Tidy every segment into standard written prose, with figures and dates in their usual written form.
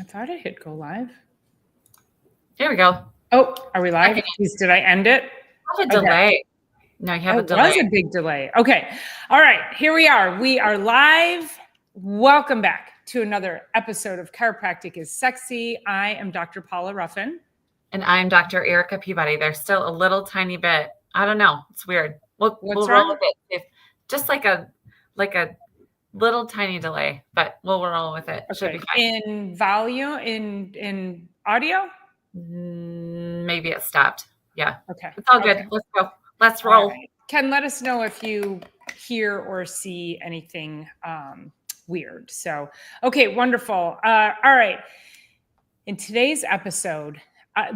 I thought I hit go live. Here we go. Oh, are we live? Jeez, did I end it? I have a delay. No, you have a delay. It was a big delay. Okay. All right. Here we are. We are live. Welcome back to another episode of Chiropractic is Sexy. I am Dr. Paula Ruffin. And I'm Dr. Erica Peabody. There's still a little tiny bit. I don't know. It's weird. We'll roll with it. Just like a little tiny delay, but we'll roll with it. Okay. Should be fine. In volume, in audio? Maybe it stopped. Yeah. Okay. It's all good. Let's go. Let's roll. Right. Ken, let us know if you hear or see anything weird. So, okay, wonderful. All right. In today's episode,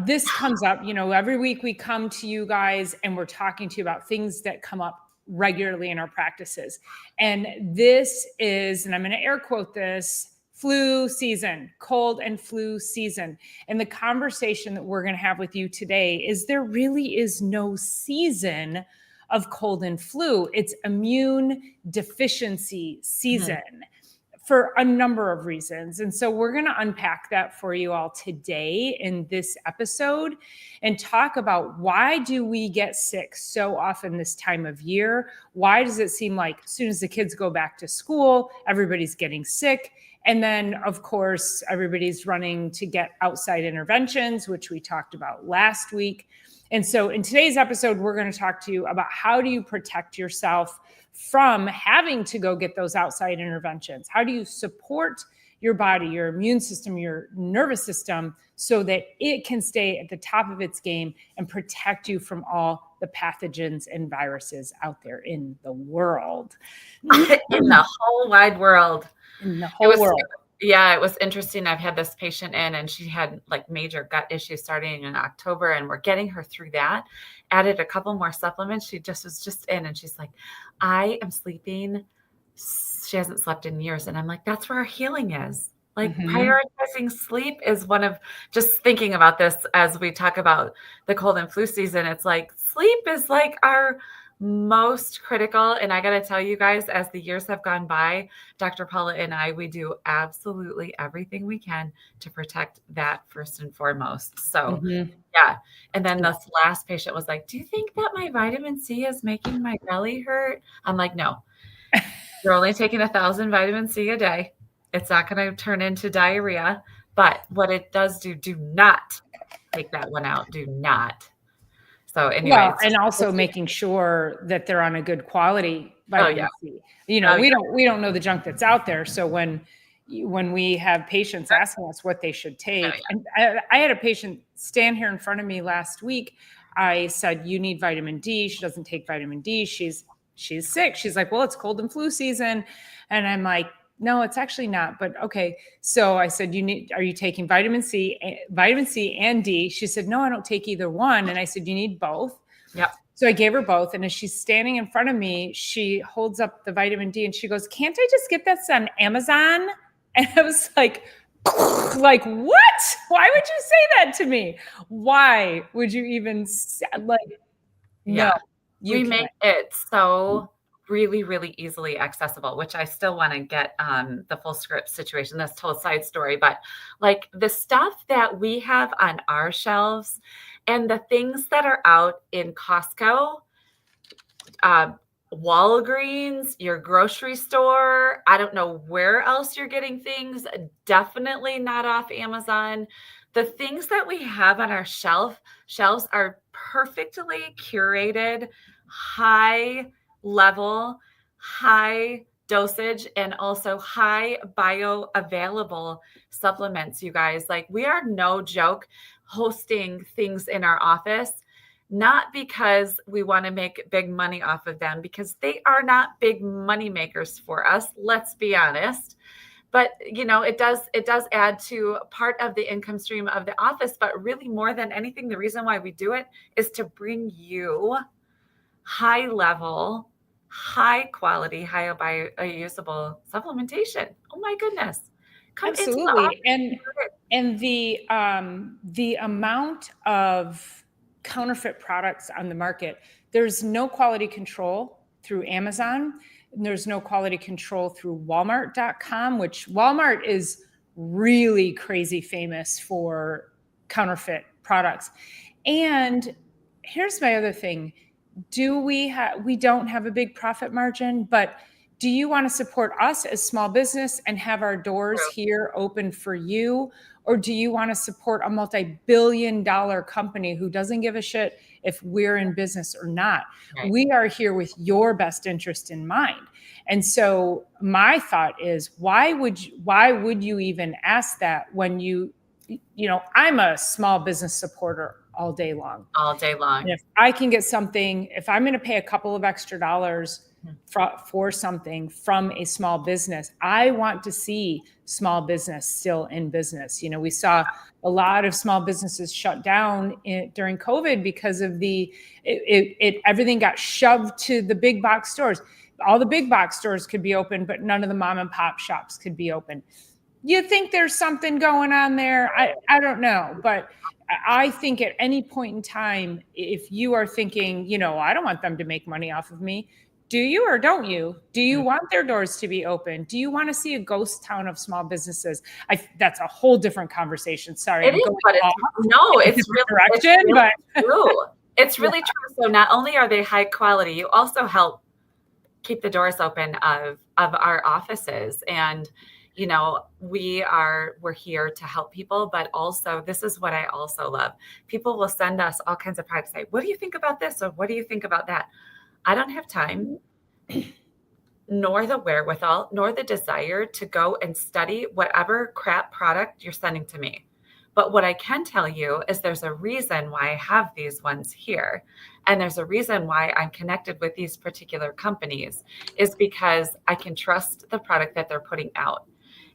this comes up, every week we come to you guys and we're talking to you about things that come up regularly in our practices. And this is, and I'm going to air quote this, flu season, cold and flu season. And the conversation that we're going to have with you today is there really is no season of cold and flu. It's immune deficiency season. For a number of reasons. And so we're going to unpack that for you all today in this episode and talk about why do we get sick so often this time of year? Why does it seem like as soon as the kids go back to school, everybody's getting sick? And then, of course, everybody's running to get outside interventions, which we talked about last week. And so in today's episode, we're going to talk to you about how do you protect yourself from having to go get those outside interventions? How do you support your body, your immune system, your nervous system so that it can stay at the top of its game and protect you from all the pathogens and viruses out there in the world? In the whole wide world. In the whole world. Yeah, it was interesting. I've had this patient in and she had like major gut issues starting in October and we're getting her through that. Added a couple more supplements. She was just in and she's like, I am sleeping. She hasn't slept in years. And I'm like, that's where our healing is. Like prioritizing sleep is one of, just thinking about this as we talk about the cold and flu season. It's like sleep is like our most critical. And I got to tell you guys, as the years have gone by, Dr. Paula and I, we do absolutely everything we can to protect that first and foremost. So yeah. And then this last patient was like, do you think that my vitamin C is making my belly hurt? I'm like, no, you're only taking 1,000 vitamin C a day. It's not going to turn into diarrhea, but what it does do not take that one out. Do not. So anyway, well, and also making sure that they're on a good quality vitamin C. We don't know the junk that's out there. So when we have patients asking us what they should take, and I had a patient stand here in front of me last week. I said, you need vitamin D. She doesn't take vitamin D. She's sick. She's like, well, it's cold and flu season. And I'm like, no, it's actually not. But okay. So I said, are you taking vitamin C and D? She said, no, I don't take either one. And I said, you need both. Yeah. So I gave her both. And as she's standing in front of me, she holds up the vitamin D and she goes, can't I just get this on Amazon? And I was like, what? Why would you say that to me? Why would you even no, we make it so really, really easily accessible, which I still want to get the full script situation. That's a total side story, but like the stuff that we have on our shelves and the things that are out in Costco, Walgreens, your grocery store, I don't know where else you're getting things, definitely not off Amazon. The things that we have on our shelves are perfectly curated, high level, high dosage, and also high bioavailable supplements, you guys. Like, we are no joke hosting things in our office, not because we want to make big money off of them, because they are not big money makers for us. Let's be honest. But, it does add to part of the income stream of the office. But really, more than anything, the reason why we do it is to bring you high level, high quality, high biousable supplementation. Oh my goodness. Absolutely. And the amount of counterfeit products on the market, there's no quality control through Amazon. And there's no quality control through Walmart.com, which Walmart is really crazy famous for counterfeit products. And here's my other thing. We don't have a big profit margin, but do you want to support us as small business and have our doors here open for you? Or do you want to support a multi-billion-dollar company who doesn't give a shit if we're in business or not? Right. We are here with your best interest in mind. And so my thought is, why would you even ask that when I'm a small business supporter all day long. All day long. And if I can get something, if I'm going to pay a couple of extra dollars for something from a small business, I want to see small business still in business. We saw a lot of small businesses shut down during COVID because of everything got shoved to the big box stores. All the big box stores could be open, but none of the mom and pop shops could be open. You think there's something going on there? I don't know, but I think at any point in time, if you are thinking, I don't want them to make money off of me, do you or don't you? Do you want their doors to be open? Do you want to see a ghost town of small businesses? That's a whole different conversation. Sorry, it's really true. So not only are they high quality, you also help keep the doors open of our offices. And we're here to help people, but also this is what I also love. People will send us all kinds of products, say, what do you think about this? Or what do you think about that? I don't have time, nor the wherewithal, nor the desire to go and study whatever crap product you're sending to me. But what I can tell you is there's a reason why I have these ones here. And there's a reason why I'm connected with these particular companies is because I can trust the product that they're putting out.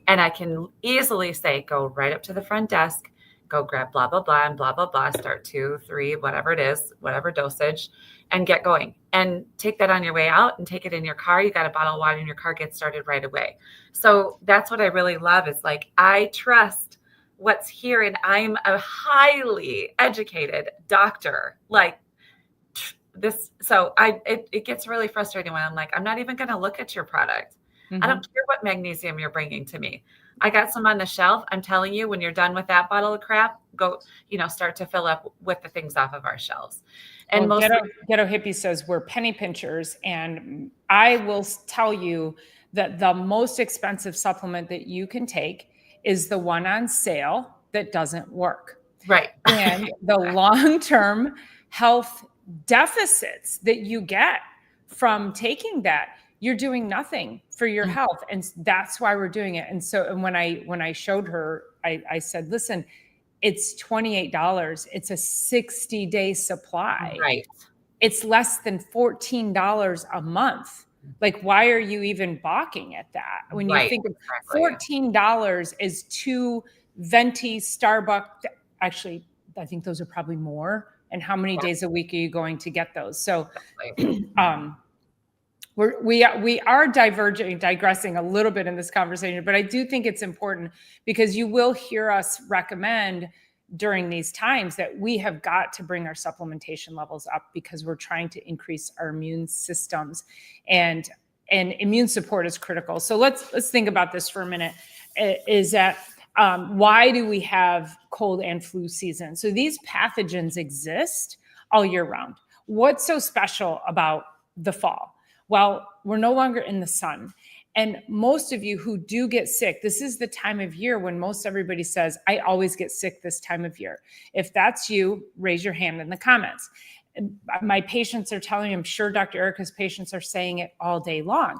And I can easily say, go right up to the front desk, go grab blah, blah, blah, and blah, blah, blah, start 2, 3, whatever it is, whatever dosage, and get going. And take that on your way out and take it in your car. You got a bottle of water in your car, get started right away. So that's what I really love is I trust what's here. And I'm a highly educated doctor this. So it gets really frustrating when I'm I'm not even going to look at your product. I don't care what magnesium you're bringing to me. I got some on the shelf. I'm telling you, when you're done with that bottle of crap, go, start to fill up with the things off of our shelves. And Ghetto Hippie says we're penny pinchers. And I will tell you that the most expensive supplement that you can take is the one on sale that doesn't work. Right. And the long-term health deficits that you get from taking that, you're doing nothing for your health. And that's why we're doing it. And so, when I showed her, I said, listen, it's $28. It's a 60-day supply. Right. It's less than $14 a month. Why are you even balking at that? When you think of $14 is 2 venti Starbucks. Actually, I think those are probably more. And how many days a week are you going to get those? So, we are digressing a little bit in this conversation, but I do think it's important because you will hear us recommend during these times that we have got to bring our supplementation levels up because we're trying to increase our immune systems, and immune support is critical. So let's think about this for a minute. Is that why do we have cold and flu season? So these pathogens exist all year round. What's so special about the fall? Well, we're no longer in the sun. And most of you who do get sick, this is the time of year when most everybody says, I always get sick this time of year. If that's you, raise your hand in the comments. My patients are telling me, I'm sure Dr. Erica's patients are saying it all day long.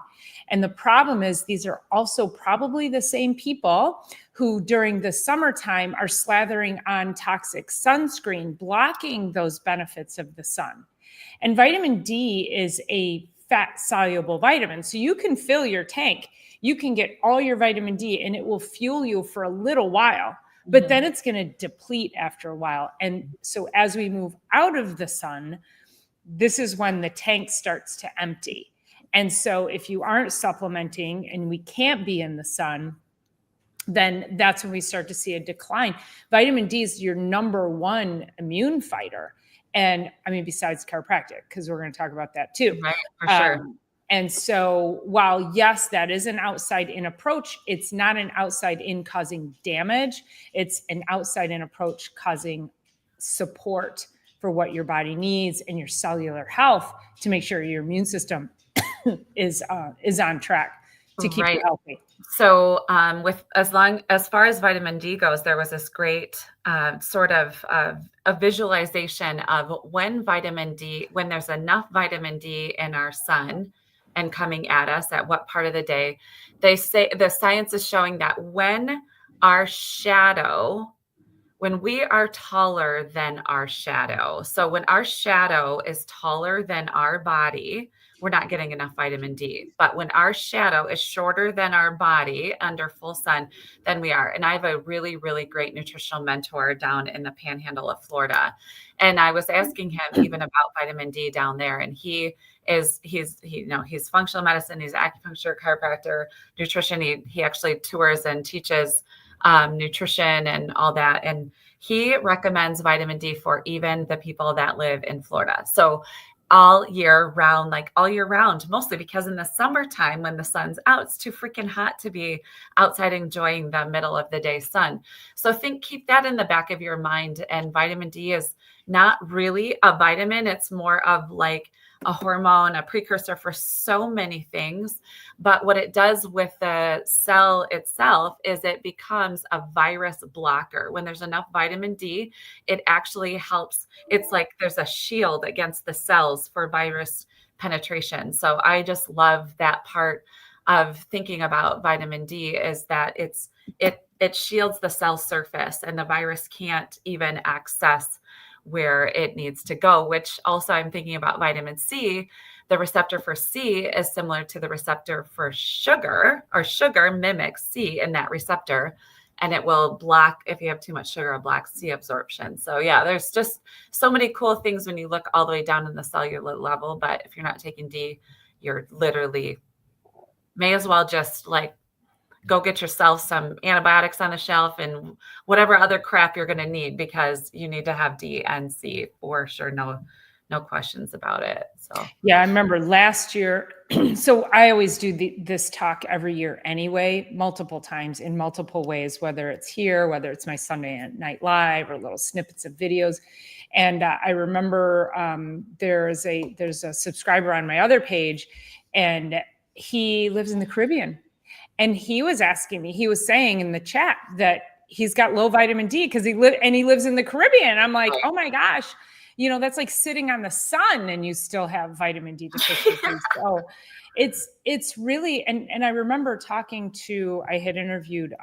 And the problem is these are also probably the same people who during the summertime are slathering on toxic sunscreen, blocking those benefits of the sun. And vitamin D is a fat soluble vitamin. So you can fill your tank, you can get all your vitamin D and it will fuel you for a little while, but then it's going to deplete after a while. And so as we move out of the sun, this is when the tank starts to empty. And so if you aren't supplementing and we can't be in the sun, then that's when we start to see a decline. Vitamin D is your number one immune fighter. And I mean, besides chiropractic, because we're going to talk about that too. Right, for sure. And so while, yes, that is an outside in approach, it's not an outside in causing damage. It's an outside in approach causing support for what your body needs and your cellular health to make sure your immune system is on track to keep you healthy. So with as far as vitamin D goes, there was this great sort of a visualization of when there's enough vitamin D in our sun and coming at us at what part of the day. They say the science is showing that when we are taller than our shadow. So when our shadow is taller than our body, we're not getting enough vitamin D. But when our shadow is shorter than our body under full sun, then we are. And I have a really, really great nutritional mentor down in the panhandle of Florida. And I was asking him even about vitamin D down there. And he's functional medicine, he's acupuncture, chiropractor, nutrition. He actually tours and teaches nutrition and all that. And he recommends vitamin D for even the people that live in Florida. So all year round, mostly because in the summertime when the sun's out, it's too freaking hot to be outside enjoying the middle of the day sun. So keep that in the back of your mind. And vitamin D is not really a vitamin. It's more of like a hormone, a precursor for so many things. But what it does with the cell itself is it becomes a virus blocker. When there's enough vitamin D, it actually helps. It's like there's a shield against the cells for virus penetration. So I just love that part of thinking about vitamin D, is that it shields the cell surface and the virus can't even access where it needs to go, which also I'm thinking about vitamin C. The receptor for C is similar to the receptor for sugar, or sugar mimics C in that receptor, and it will block, if you have too much sugar, block C absorption. So yeah, there's just so many cool things when you look all the way down in the cellular level. But if you're not taking D, you're literally may as well just like go get yourself some antibiotics on the shelf and whatever other crap you're going to need, because you need to have D and C for sure. No questions about it. So yeah, I remember last year. So I always do this talk every year anyway, multiple times in multiple ways, whether it's here, whether it's my Sunday Night Live or little snippets of videos. And I remember there's a subscriber on my other page, and he lives in the Caribbean. And he was asking me, he was saying in the chat that he's got low vitamin D because he lives in the Caribbean. I'm like, oh my gosh, that's like sitting on the sun and you still have vitamin D deficiency. So it's really, and I remember I had interviewed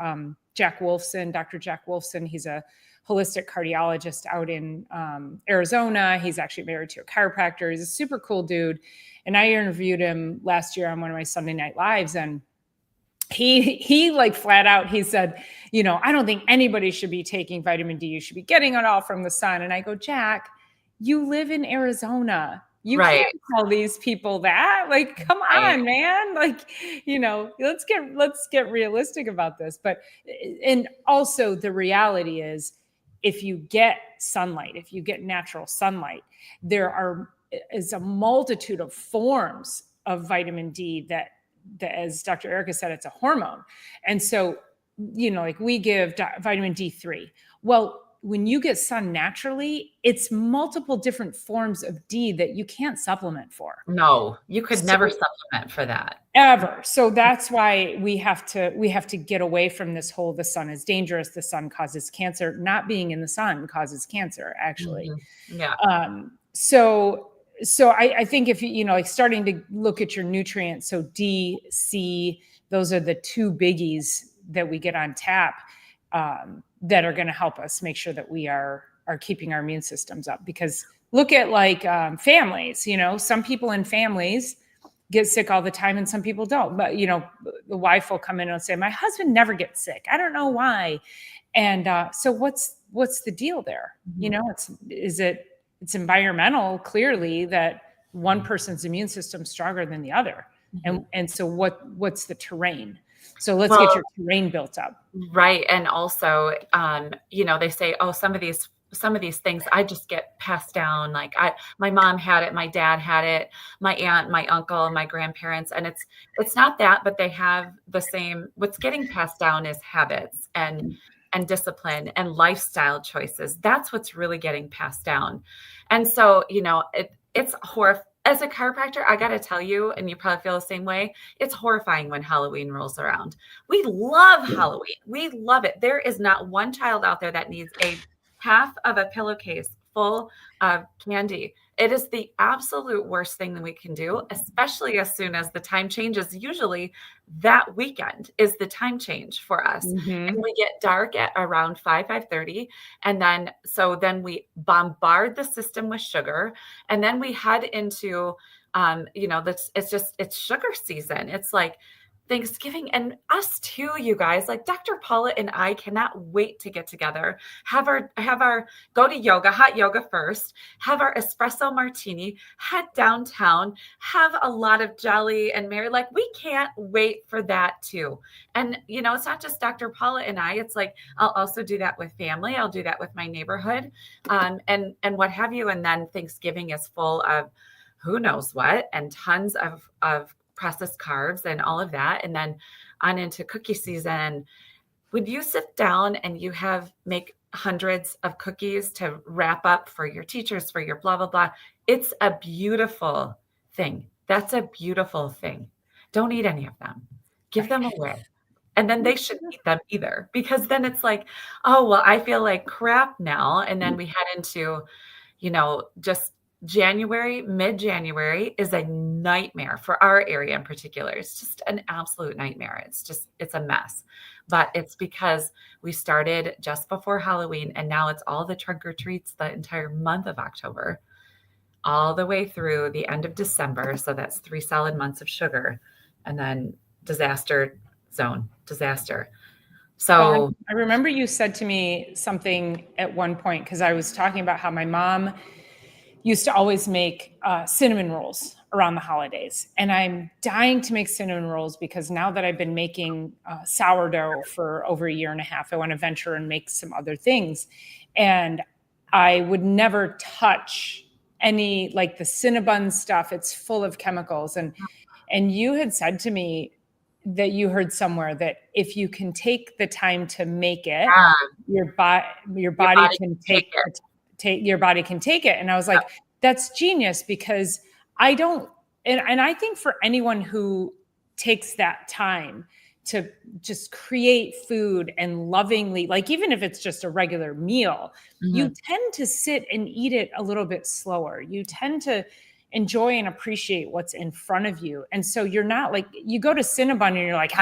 Jack Wolfson, Dr. Jack Wolfson. He's a holistic cardiologist out in Arizona. He's actually married to a chiropractor. He's a super cool dude. And I interviewed him last year on one of my Sunday Night Lives, and he like flat out, he said, I don't think anybody should be taking vitamin D. You should be getting it all from the sun. And I go, Jack, you live in Arizona. You can't tell these people that. Like, come on, man. Like, let's get realistic about this. But, and also the reality is, if you get sunlight, if you get natural sunlight, there is a multitude of forms of vitamin D that, as Dr. Erica said, it's a hormone. And so, like we give vitamin D3. Well, when you get sun naturally, it's multiple different forms of D that you can't supplement for. No, you could never supplement for that. Ever. So that's why we have to get away from this whole, the sun is dangerous, the sun causes cancer. Not being in the sun causes cancer, actually. Mm-hmm. Yeah. So I think if like starting to look at your nutrients, so D, C, those are the two biggies that we get on tap that are going to help us make sure that we are keeping our immune systems up. Because look at like families, some people in families get sick all the time and some people don't. But, the wife will come in and say, my husband never gets sick. I don't know why. And so what's the deal there? Mm-hmm. It's environmental, clearly, that one person's immune system is stronger than the other. Mm-hmm. And so what's the terrain? So let's get your terrain built up. Right. And also, they say, some of these some of these things I just get passed down. Like my mom had it, my dad had it, my aunt, my uncle, my grandparents, and it's not that, but they have the same. What's getting passed down is habits and discipline and lifestyle choices. That's what's really getting passed down. And so, it's horrible. As a chiropractor, I got to tell you, and you probably feel the same way, it's horrifying when Halloween rolls around. We love Halloween. We love it. There is not one child out there that needs a half of a pillowcase full of candy. It is the absolute worst thing that we can do, especially as soon as the time changes. Usually that weekend is the time change for us. Mhm. And we get dark at around 5:30. And then we bombard the system with sugar. And then we head into, it's sugar season. It's like Thanksgiving, and us too, you guys. Like Dr. Paula and I cannot wait to get together, have our go to yoga, hot yoga first, have our espresso martini, head downtown, have a lot of jelly and Mary. Like we can't wait for that too. And it's not just Dr. Paula and I. It's like I'll also do that with family. I'll do that with my neighborhood, and what have you. And then Thanksgiving is full of who knows what and tons of processed carbs and all of that. And then on into cookie season. When you sit down and you make hundreds of cookies to wrap up for your teachers, for your blah, blah, blah, it's a beautiful thing. That's a beautiful thing. Don't eat any of them. Give them away. And then they shouldn't eat them either, because then it's like, oh, well, I feel like crap now. And then we head into, just mid-January is a nightmare for our area in particular. It's just an absolute nightmare. It's a mess, but it's because we started just before Halloween, and now it's all the trunk or treats the entire month of October, all the way through the end of December. So that's 3 solid months of sugar, and then disaster zone, disaster. So I remember you said to me something at one point, because I was talking about how my mom used to always make cinnamon rolls around the holidays. And I'm dying to make cinnamon rolls, because now that I've been making sourdough for over a year and a half, I want to venture and make some other things. And I would never touch any, like the Cinnabon stuff. It's full of chemicals. And you had said to me that you heard somewhere that if you can take the time to make it, your body can take it. Your body can take it. And I was like, that's genius, because I don't, and I think for anyone who takes that time to just create food and lovingly, like even if it's just a regular meal, you tend to sit and eat it a little bit slower. You tend to enjoy and appreciate what's in front of you. And so you're not like, you go to Cinnabon and you're like,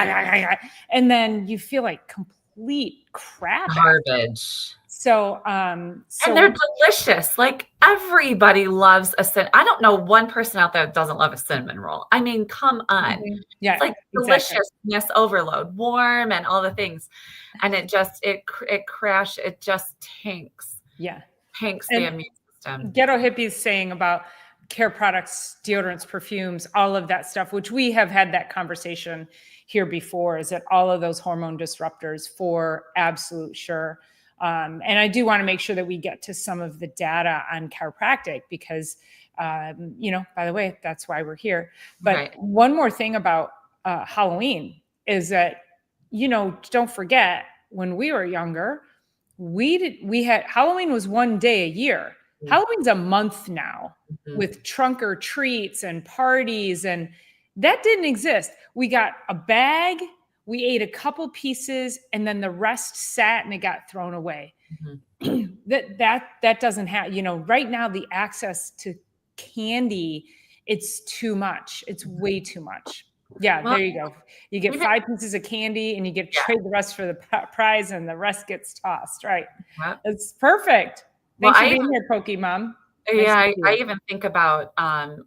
and then you feel like complete crap. Garbage. So, and they're delicious. Like everybody loves I don't know one person out there that doesn't love a cinnamon roll. I mean, come on. Yeah, it's like deliciousness overload, warm and all the things. And it just tanks. Yeah. Tanks the immune system. Ghetto hippies saying about care products, deodorants, perfumes, all of that stuff, which we have had that conversation here before, is that all of those hormone disruptors for absolute sure. And I do want to make sure that we get to some of the data on chiropractic, because, by the way, that's why we're here. But one more thing about Halloween is that, don't forget, when we were younger, Halloween was one day a year. Halloween's a month now with trunk or treats and parties, and that didn't exist. We got a bag, we ate a couple pieces, and then the rest sat and it got thrown away. That doesn't have, right now the access to candy, it's too much. It's way too much. Yeah, well, there you go. You get 5 pieces of candy and you get trade the rest for the prize, and the rest gets tossed. Right. It's perfect. Thanks for being here, Pokey Mom. I even think about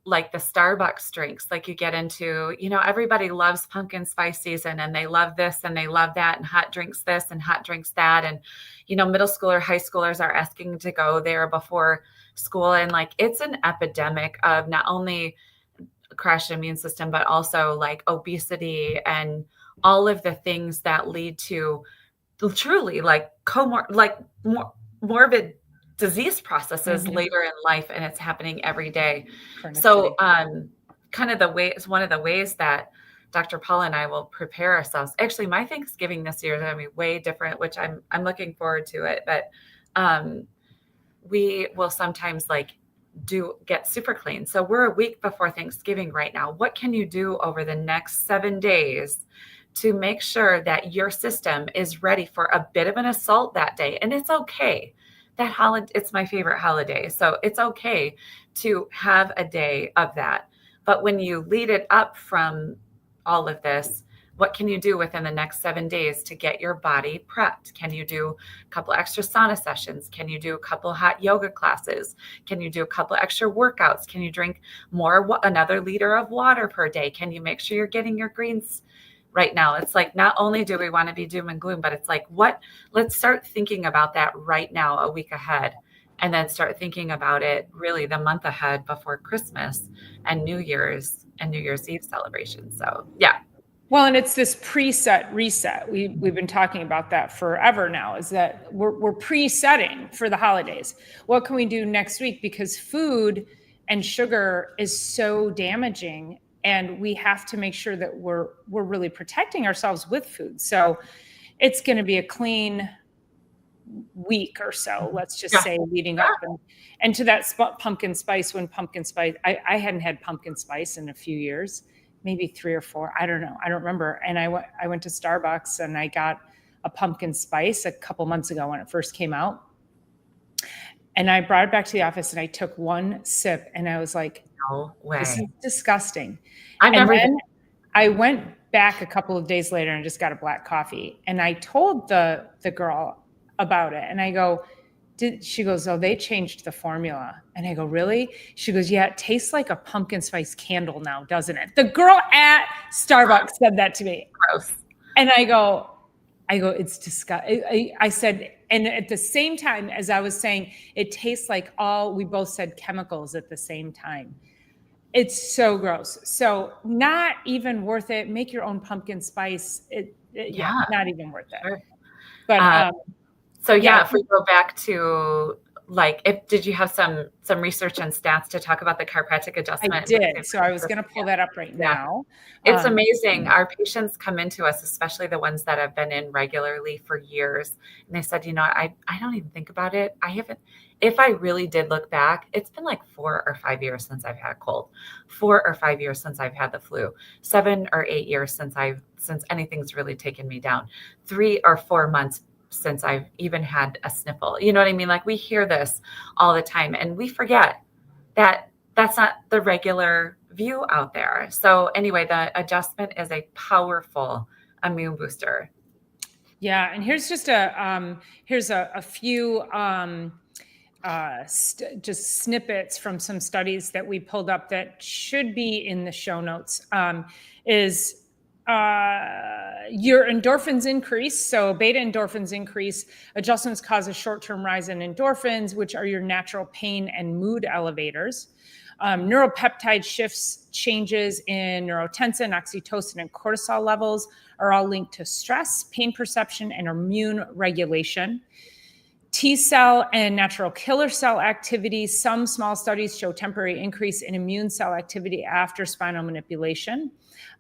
like the Starbucks drinks, like you get into, everybody loves pumpkin spice season, and they love this and they love that, and hot drinks this and hot drinks that. And, middle schooler, high schoolers are asking to go there before school. And like, it's an epidemic of not only crash immune system, but also like obesity and all of the things that lead to truly like morbid disease processes later in life, and it's happening every day. So, Chronicity. kind of the way is one of the ways that Dr. Paula and I will prepare ourselves. Actually, my Thanksgiving this year is going to be way different, which I'm looking forward to it. But we will sometimes like get super clean. So we're a week before Thanksgiving right now. What can you do over the next 7 days to make sure that your system is ready for a bit of an assault that day? And it's okay. That holiday, it's my favorite holiday. So it's okay to have a day of that. But when you lead it up from all of this, what can you do within the next 7 days to get your body prepped? Can you do a couple extra sauna sessions? Can you do a couple hot yoga classes? Can you do a couple extra workouts? Can you drink another liter of water per day? Can you make sure you're getting your greens right now? It's like, not only do we want to be doom and gloom, but it's like, let's start thinking about that right now, a week ahead, and then start thinking about it really the month ahead before Christmas and New Year's Eve celebration. So yeah. Well, and it's this preset reset. We've been talking about that forever now, is that we're presetting for the holidays. What can we do next week? Because food and sugar is so damaging, and we have to make sure that we're really protecting ourselves with food. So it's going to be a clean week or so, let's just say, leading up and to that pumpkin spice. I hadn't had pumpkin spice in a few years, maybe 3 or 4. I don't know. I don't remember. And I went to Starbucks and I got a pumpkin spice a couple months ago when it first came out. And I brought it back to the office and I took one sip and I was like, no way. This is disgusting. Then I went back a couple of days later and just got a black coffee. And I told the girl about it. And I go, she goes, oh, they changed the formula. And I go, really? She goes, yeah, it tastes like a pumpkin spice candle now, doesn't it? The girl at Starbucks said that to me. Gross. And I go, it's disgusting. I said, and at the same time as I was saying, it tastes like we both said chemicals at the same time. It's so gross. So not even worth it. Make your own pumpkin spice. Not even worth it. Sure. But so if we go back to did you have some research and stats to talk about the chiropractic adjustment? I did. So I was going to pull that up right now. It's amazing. Our patients come into us, especially the ones that have been in regularly for years. And they said, I don't even think about it. If I really did look back, it's been like 4 or 5 years since I've had a cold, 4 or 5 years since I've had the flu, 7 or 8 years since anything's really taken me down, 3 or 4 months since I've even had a sniffle. You know what I mean? Like, we hear this all the time and we forget that that's not the regular view out there. So anyway, the adjustment is a powerful immune booster. Yeah. And here's just a few just snippets from some studies that we pulled up that should be in the show notes. Your endorphins increase. So beta endorphins increase. Adjustments cause a short-term rise in endorphins, which are your natural pain and mood elevators. Neuropeptide shifts, changes in neurotensin, oxytocin, and cortisol levels are all linked to stress, pain perception, and immune regulation. T cell and natural killer cell activity. Some small studies show temporary increase in immune cell activity after spinal manipulation.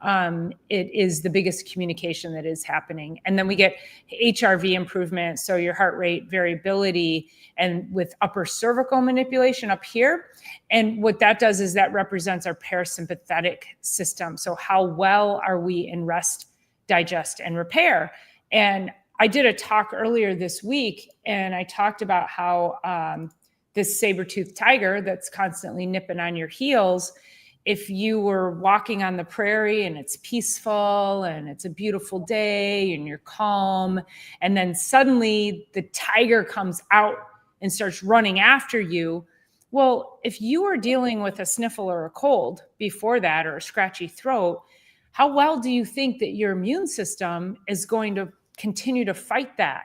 It is the biggest communication that is happening. And then we get HRV improvement, so your heart rate variability, and with upper cervical manipulation up here. And what that does is that represents our parasympathetic system. So how well are we in rest, digest, and repair? And I did a talk earlier this week, and I talked about how this saber-toothed tiger that's constantly nipping on your heels, if you were walking on the prairie and it's peaceful and it's a beautiful day and you're calm, and then suddenly the tiger comes out and starts running after you. Well, if you were dealing with a sniffle or a cold before that, or a scratchy throat, how well do you think that your immune system is going to continue to fight that?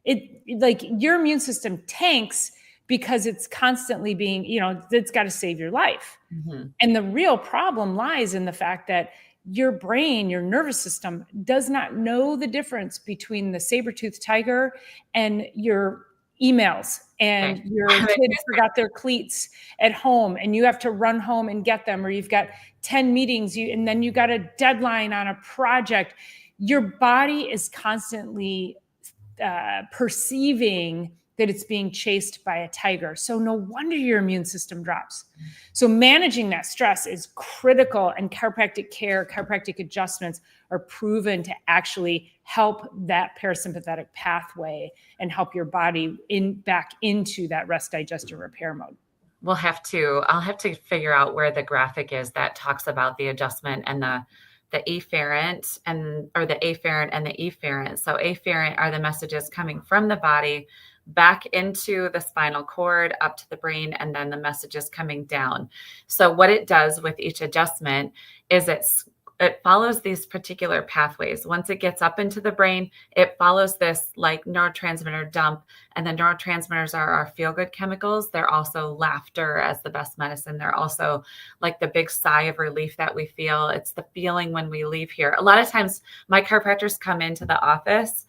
Your immune system tanks because it's constantly being, it's got to save your life. Mm-hmm. And the real problem lies in the fact that your brain, your nervous system does not know the difference between the saber-toothed tiger and your emails and Okay. your kids forgot their cleats at home and you have to run home and get them, or you've got 10 meetings and then you got a deadline on a project, your body is constantly perceiving that it's being chased by a tiger. So no wonder your immune system drops. So managing that stress is critical, and chiropractic care, chiropractic adjustments are proven to actually help that parasympathetic pathway and help your body back into that rest, digest, and repair mode. I'll have to figure out where the graphic is that talks about the adjustment and the afferent or the afferent and the efferent. So afferent are the messages coming from the body back into the spinal cord, up to the brain, and then the messages coming down. So what it does with each adjustment is it follows these particular pathways. Once it gets up into the brain, it follows this like neurotransmitter dump. And the neurotransmitters are our feel-good chemicals. They're also laughter as the best medicine. They're also like the big sigh of relief that we feel. It's the feeling when we leave here. A lot of times my chiropractors come into the office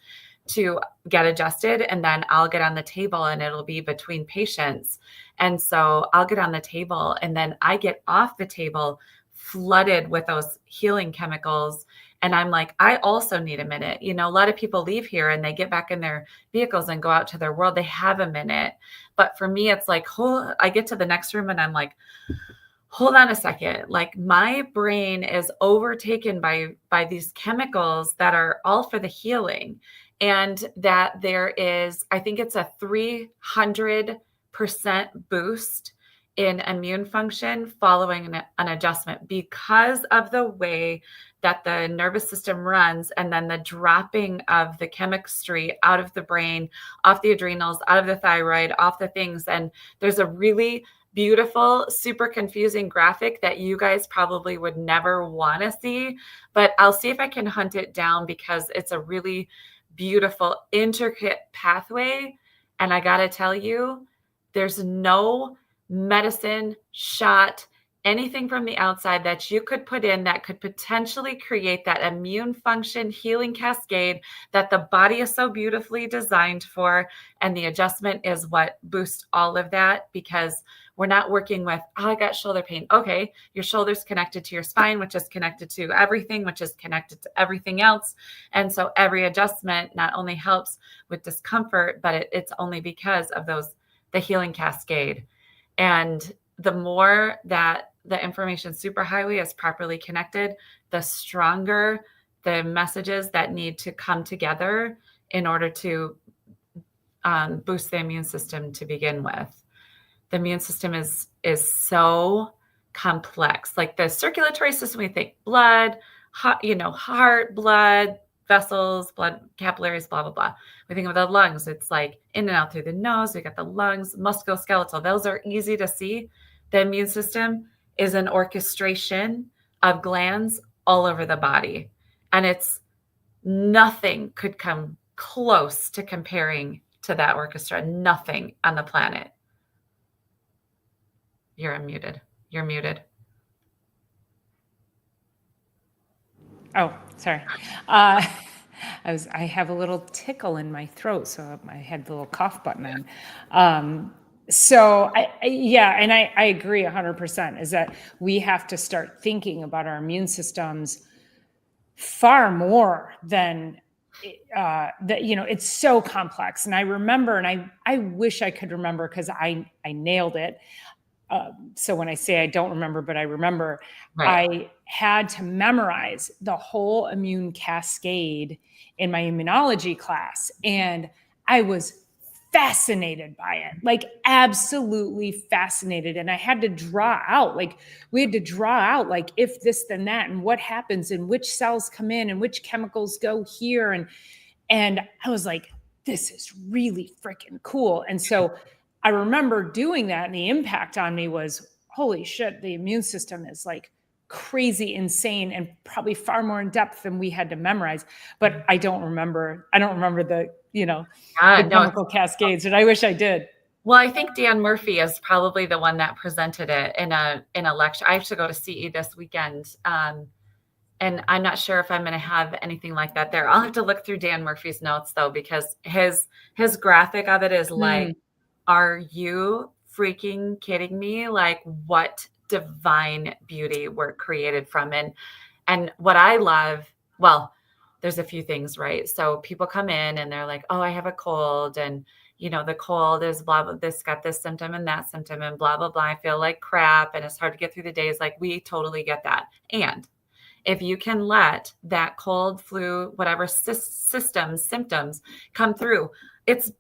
to get adjusted, and then I'll get on the table and it'll be between patients. And so I'll get on the table and then I get off the table flooded with those healing chemicals. And I'm like, I also need a minute. A lot of people leave here and they get back in their vehicles and go out to their world. They have a minute. But for me, it's like, I get to the next room and I'm like, hold on a second. Like my brain is overtaken by these chemicals that are all for the healing. And that there is, I think it's a 300% boost in immune function following an adjustment because of the way that the nervous system runs, and then the dropping of the chemistry out of the brain, off the adrenals, out of the thyroid, off the things. And there's a really beautiful, super confusing graphic that you guys probably would never want to see, but I'll see if I can hunt it down because it's a really beautiful, intricate pathway. And I got to tell you, there's no medicine, shot, anything from the outside that you could put in that could potentially create that immune function healing cascade that the body is so beautifully designed for. And the adjustment is what boosts all of that, because we're not working with, I got shoulder pain. Okay, your shoulder's connected to your spine, which is connected to everything, which is connected to everything else. And so every adjustment not only helps with discomfort, but it's only because of the healing cascade. And the more that the information superhighway is properly connected, the stronger the messages that need to come together in order to boost the immune system to begin with. The immune system is so complex. Like the circulatory system, we think blood, heart, blood, vessels, blood capillaries, blah, blah, blah. We think of the lungs. It's like in and out through the nose. We got the lungs, musculoskeletal. Those are easy to see. The immune system is an orchestration of glands all over the body. And nothing could come close to comparing to that orchestra. Nothing on the planet. You're unmuted. You're muted. Oh, sorry. I have a little tickle in my throat, so I had the little cough button on. So I agree 100% is that we have to start thinking about our immune systems far more than that. It's so complex. And I remember, and I wish I could remember because I nailed it. So when I say I don't remember, but I remember, right. I had to memorize the whole immune cascade in my immunology class. And I was fascinated by it, like absolutely fascinated. And I had to draw out, like if this, then that, and what happens and which cells come in and which chemicals go here. And I was like, this is really freaking cool. And so I remember doing that, and the impact on me was, holy shit, the immune system is like crazy insane and probably far more in depth than we had to memorize. But I don't remember the chemical cascades, and I wish I did. Well, I think Dan Murphy is probably the one that presented it in a lecture. I have to go to CE this weekend. And I'm not sure if I'm going to have anything like that there. I'll have to look through Dan Murphy's notes though, because his graphic of it is like, are you freaking kidding me? Like, what divine beauty we're created from. And what I love, well, there's a few things, right? So people come in and they're like, oh, I have a cold, and the cold is blah, blah, this got this symptom and that symptom and blah, blah, blah. I feel like crap and it's hard to get through the days. Like, we totally get that. And if you can let that cold, flu, whatever symptoms come through, it's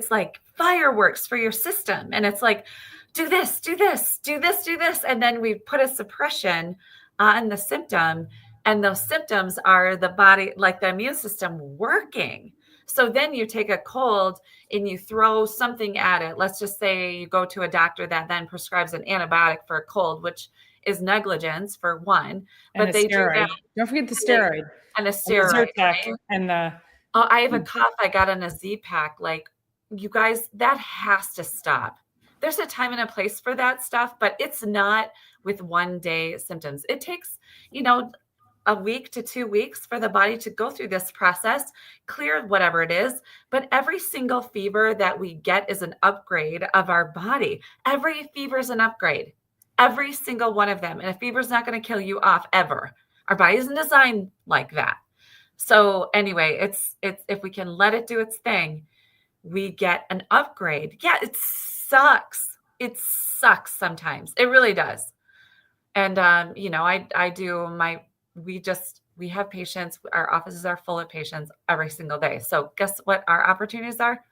like fireworks for your system. And it's like, do this, do this, do this, do this. And then we put a suppression on the symptom, and those symptoms are the body, like the immune system working. So then you take a cold and you throw something at it. Let's just say you go to a doctor that then prescribes an antibiotic for a cold, which is negligence for one, but they do that. Don't forget the steroid. And a steroid. Right? And I have a cough I got on a Z-Pack. Like, you guys, that has to stop. There's a time and a place for that stuff, but it's not with one day symptoms. It takes, a week to 2 weeks for the body to go through this process, clear whatever it is. But every single fever that we get is an upgrade of our body. Every fever is an upgrade. Every single one of them. And a fever is not going to kill you off ever. Our body isn't designed like that. So anyway, it's if we can let it do its thing, we get an upgrade. Yeah, it sucks. It sucks sometimes. It really does. And we have patients. Our offices are full of patients every single day. So guess what our opportunities are?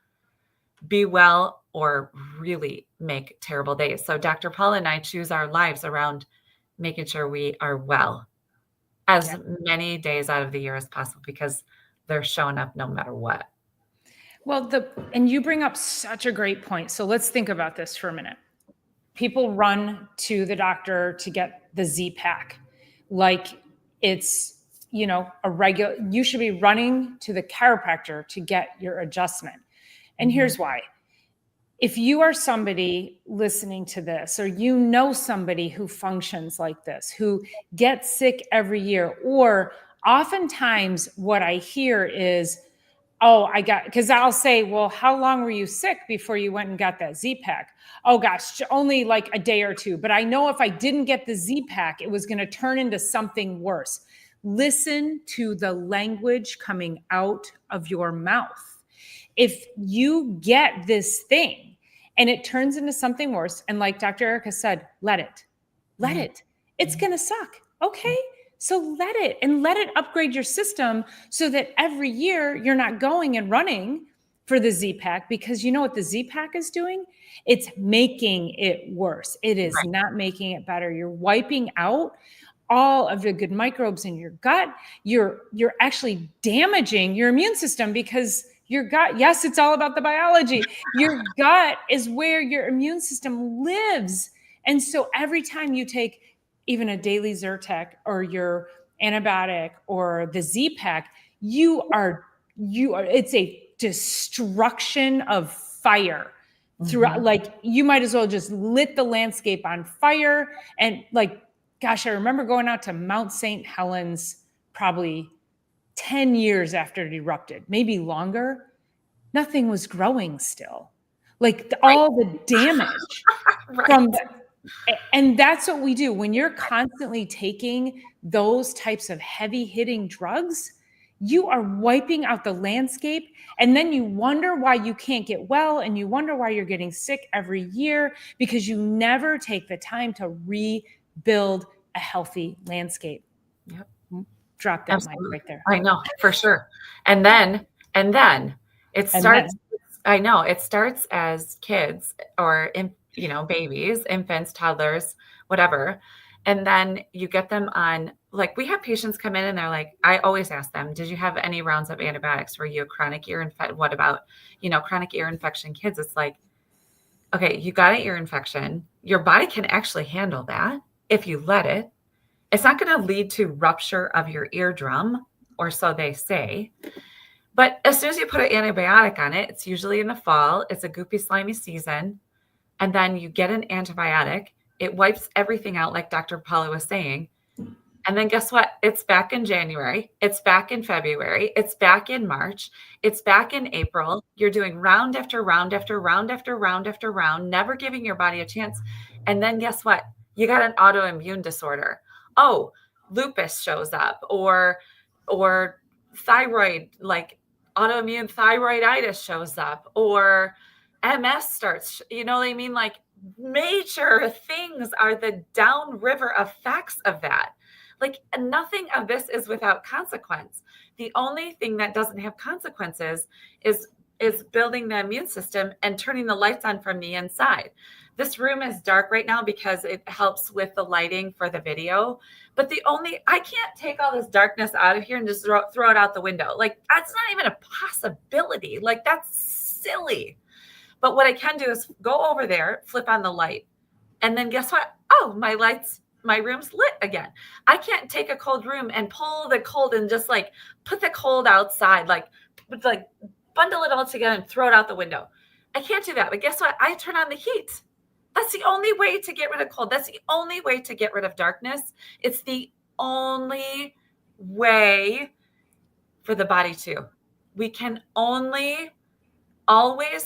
Be well or really make terrible days. So Dr. Paula and I choose our lives around making sure we are well as many days out of the year as possible, because they're showing up no matter what. Well, and you bring up such a great point. So let's think about this for a minute. People run to the doctor to get the Z-Pack. Like it's, a regular, you should be running to the chiropractor to get your adjustment. And here's why. If you are somebody listening to this, or somebody who functions like this, who gets sick every year, or oftentimes what I hear is, because I'll say, well, how long were you sick before you went and got that Z-Pack? Oh gosh, only like a day or two. But I know if I didn't get the Z-Pack, it was going to turn into something worse. Listen to the language coming out of your mouth. If you get this thing and it turns into something worse, and like Dr. Erica said, let it. It's going to suck. Okay. So let it upgrade your system so that every year you're not going and running for the Z-Pack, because you know what the Z-Pack is doing? It's making it worse. It is not making it better. You're wiping out all of the good microbes in your gut. You're actually damaging your immune system, because your gut, yes, it's all about the biology. Your gut is where your immune system lives. And so every time you take even a daily Zyrtec or your antibiotic or the Z-Pack, it's a destruction of fire throughout. Like, you might as well just lit the landscape on fire. And like, gosh, I remember going out to Mount St. Helens probably 10 years after it erupted, maybe longer. Nothing was growing still. Like all the damage from and that's what we do. When you're constantly taking those types of heavy hitting drugs, you are wiping out the landscape. And then you wonder why you can't get well. And you wonder why you're getting sick every year, because you never take the time to rebuild a healthy landscape. Yep. Drop that mic right there. I know, for sure. And then it starts, I know, it starts as kids or babies, infants, toddlers, whatever. And then you get them on, like, we have patients come in and they're like, I always ask them, did you have any rounds of antibiotics? Were you a chronic ear infection? What about, chronic ear infection kids? It's like, okay, you got an ear infection. Your body can actually handle that if you let it. It's not going to lead to rupture of your eardrum, or so they say. But as soon as you put an antibiotic on it, it's usually in the fall. It's a goopy, slimy season. And then you get an antibiotic. It wipes everything out, like Dr. Paula was saying. And then guess what? It's back in January. It's back in February. It's back in March. It's back in April. You're doing round after round after round after round after round, never giving your body a chance. And then guess what? You got an autoimmune disorder. Oh, lupus shows up, or thyroid, like autoimmune thyroiditis shows up, or MS starts, you know what I mean? Like major things are the downriver effects of that. Like nothing of this is without consequence. The only thing that doesn't have consequences is building the immune system and turning the lights on from the inside. This room is dark right now because it helps with the lighting for the video. But I can't take all this darkness out of here and just throw it out the window. Like that's not even a possibility. Like that's silly. But what I can do is go over there, flip on the light. And then guess what? Oh, my room's lit again. I can't take a cold room and pull the cold and just like put the cold outside, like bundle it all together and throw it out the window. I can't do that. But guess what? I turn on the heat. That's the only way to get rid of cold. That's the only way to get rid of darkness. It's the only way for the body to. We can always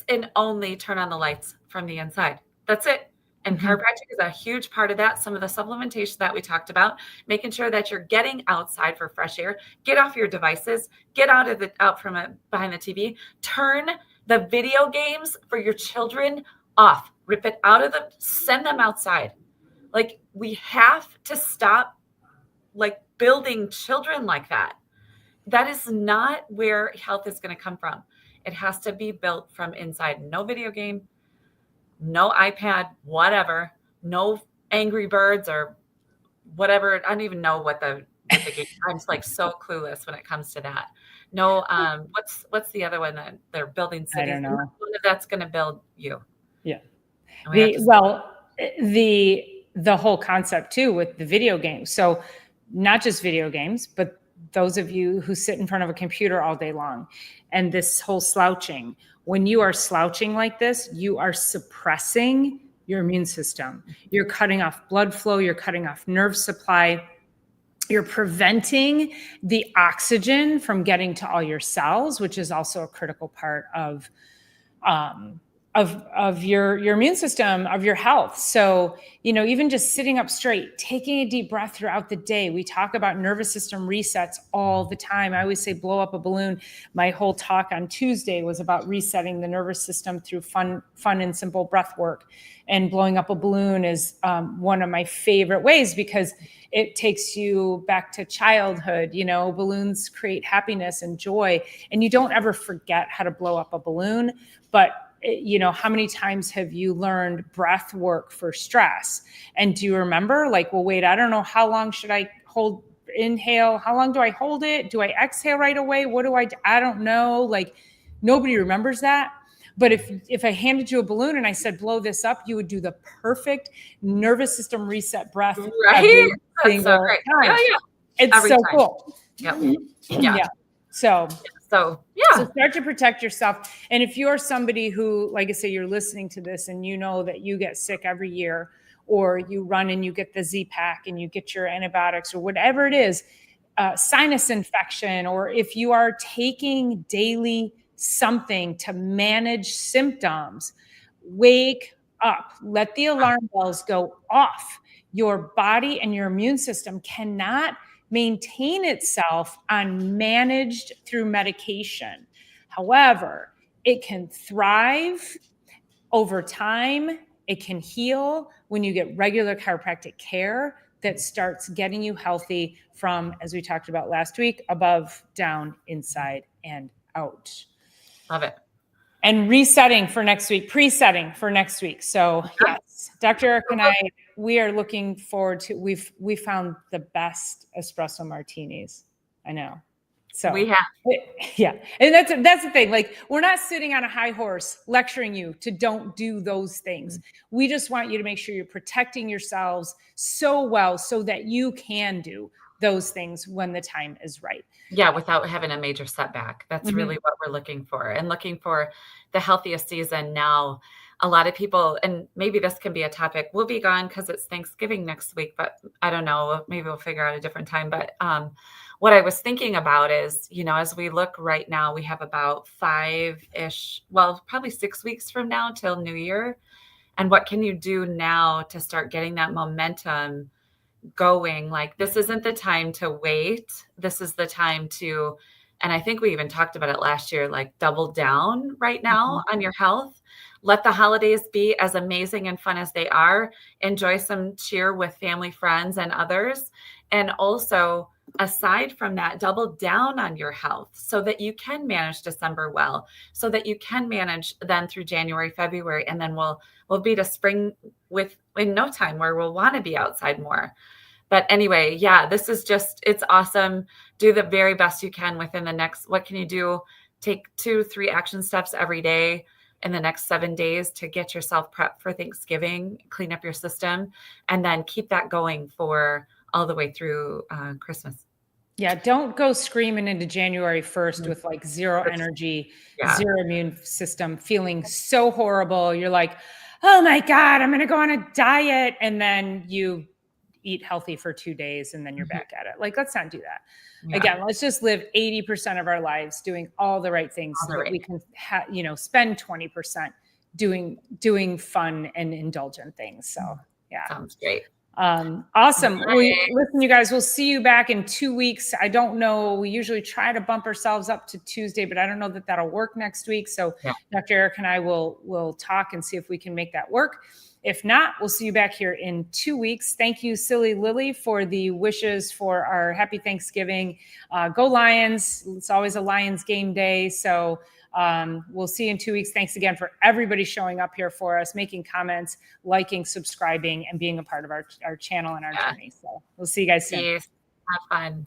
and only turn on the lights from the inside. That's it. And chiropractic is a huge part of that. Some of the supplementation that we talked about, making sure that you're getting outside for fresh air, get off your devices, get out from behind the TV, turn the video games for your children off, rip it out of them, send them outside. Like we have to stop like building children like that. That is not where health is going to come from. It has to be built from inside. No video game, no iPad, whatever, no Angry Birds or whatever. I don't even know what the game. I'm just like so clueless when it comes to that. No, what's the other one that they're building cities? I don't know. That's going to build you. Yeah. And The whole concept too with the video games. So not just video games, but those of you who sit in front of a computer all day long and this whole slouching, when you are slouching like this, you are suppressing your immune system. You're cutting off blood flow. You're cutting off nerve supply. You're preventing the oxygen from getting to all your cells, which is also a critical part of your immune system, of your health. So, even just sitting up straight, taking a deep breath throughout the day. We talk about nervous system resets all the time. I always say blow up a balloon. My whole talk on Tuesday was about resetting the nervous system through fun and simple breath work. And blowing up a balloon is one of my favorite ways because it takes you back to childhood. Balloons create happiness and joy, and you don't ever forget how to blow up a balloon. But how many times have you learned breath work for stress? And do you remember wait, I don't know, how long should I inhale? How long do I hold it? Do I exhale right away? What do I don't know. Nobody remembers that. But if I handed you a balloon and I said, blow this up, you would do the perfect nervous system reset breath. Right. That's so great. Time. Yeah. It's every so time. Cool. Yep. Yeah. So So start to protect yourself. And if you're somebody who, like I say, you're listening to this and you know that you get sick every year, or you run and you get the Z-Pack and you get your antibiotics or whatever it is, sinus infection, or if you are taking daily something to manage symptoms, wake up, let the alarm bells go off. Your body and your immune system cannot maintain itself unmanaged through medication. However, it can thrive over time. It can heal when you get regular chiropractic care that starts getting you healthy from, as we talked about last week, above, down, inside, and out. Love it. And resetting for next week, presetting for next week. So yes, Dr. Eric and I, we are looking forward to, we found the best espresso martinis. I know. So we have. Yeah. And that's the thing. We're not sitting on a high horse lecturing you to don't do those things. We just want you to make sure you're protecting yourselves so well so that you can do those things when the time is right. Yeah, without having a major setback. That's really what we're looking for, and looking for the healthiest season now. a lot of people, and maybe this can be a topic, we'll be gone because it's Thanksgiving next week, but I don't know, maybe we'll figure out a different time. But what I was thinking about is, as we look right now, we have about 5-ish, well, probably 6 weeks from now till New Year. And what can you do now to start getting that momentum going? Like, this isn't the time to wait. This is the time to, and I think we even talked about it last year, like double down right now on your health. Let the holidays be as amazing and fun as they are. Enjoy some cheer with family, friends, and others. And also, aside from that, double down on your health so that you can manage December well, so that you can manage then through January, February, and then we'll be to spring in no time where we'll want to be outside more. But anyway, yeah, this is it's awesome. Do the very best you can within the next, what can you do? Take 2-3 action steps every day in the next 7 days to get yourself prepped for Thanksgiving, clean up your system, and then keep that going for all the way through Christmas. Yeah, don't go screaming into January 1st with like zero energy, zero immune system, feeling so horrible. You're like, oh my God, I'm going to go on a diet. And then you eat healthy for 2 days and then you're back at it. Like, let's not do that. Yeah. Again, let's just live 80% of our lives doing all the right things so that we can spend 20% doing fun and indulgent things. So yeah. Sounds great. Awesome. Listen, you guys, we'll see you back in 2 weeks. I don't know. We usually try to bump ourselves up to Tuesday, but I don't know that that'll work next week. So Dr. Eric and I will talk and see if we can make that work. If not, we'll see you back here in 2 weeks. Thank you, Silly Lily, for the wishes for our happy Thanksgiving. Go Lions. It's always a Lions game day. So we'll see you in 2 weeks. Thanks again for everybody showing up here for us, making comments, liking, subscribing, and being a part of our channel and our journey. So we'll see you guys soon. Have fun.